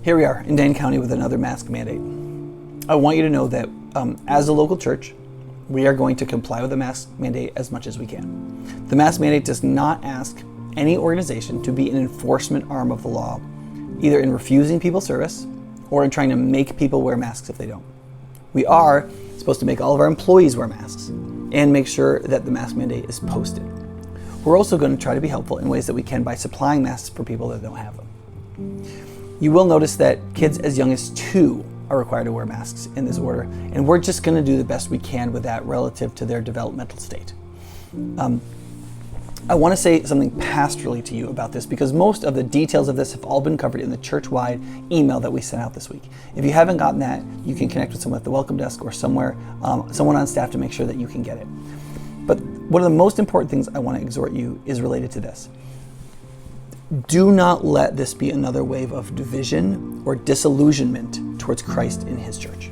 Here we are in Dane County with another mask mandate. I want you to know that as a local church, we are going to comply with the mask mandate as much as we can. The mask mandate does not ask any organization to be an enforcement arm of the law, either in refusing people service or in trying to make people wear masks if they don't. We are supposed to make all of our employees wear masks and make sure that the mask mandate is posted. We're also going to try to be helpful in ways that we can by supplying masks for people that don't have them. You will notice that kids as young as 2 are required to wear masks in this order, and we're just going to do the best we can with that relative to their developmental state. I want to say something pastorally to you about this because most of the details of this have all been covered in the church-wide email that we sent out this week. If you haven't gotten that, you can connect with someone at the welcome desk or somewhere, someone on staff to make sure that you can get it. But one of the most important things I want to exhort you is related to this. Do not let this be another wave of division or disillusionment towards Christ in His church.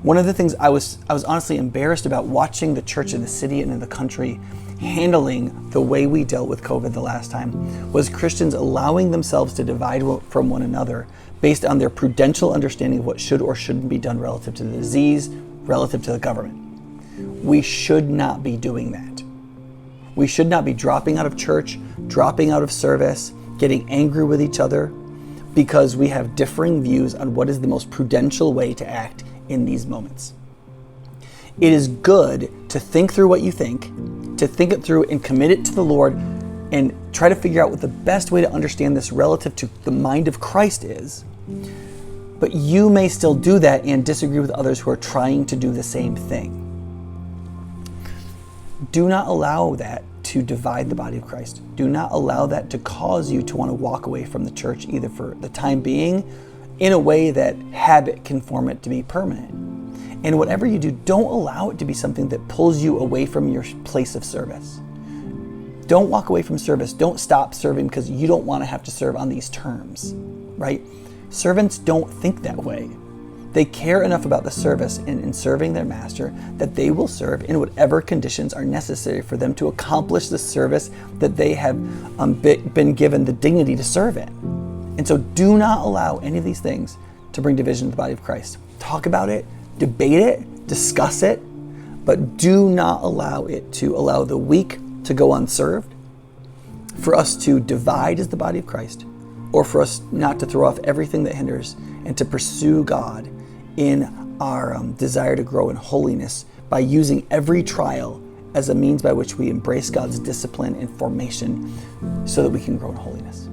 One of the things I was honestly embarrassed about watching the church in the city and in the country handling the way we dealt with COVID the last time was Christians allowing themselves to divide from one another based on their prudential understanding of what should or shouldn't be done relative to the disease, relative to the government. We should not be doing that. We should not be dropping out of church, dropping out of service, getting angry with each other because we have differing views on what is the most prudential way to act in these moments. It is good to think through what you think, to think it through and commit it to the Lord and try to figure out what the best way to understand this relative to the mind of Christ is. But you may still do that and disagree with others who are trying to do the same thing. Do not allow that to divide the body of Christ. Do not allow that to cause you to want to walk away from the church either for the time being in a way that habit can form it to be permanent. And whatever you do, don't allow it to be something that pulls you away from your place of service. Don't walk away from service. Don't stop serving because you don't want to have to serve on these terms, right? Servants don't think that way. They care enough about the service and in serving their master that they will serve in whatever conditions are necessary for them to accomplish the service that they have been given the dignity to serve in. And so do not allow any of these things to bring division to the body of Christ. Talk about it, debate it, discuss it, but do not allow it to allow the weak to go unserved, for us to divide as the body of Christ, or for us not to throw off everything that hinders and to pursue God in our desire to grow in holiness by using every trial as a means by which we embrace God's discipline and formation so that we can grow in holiness.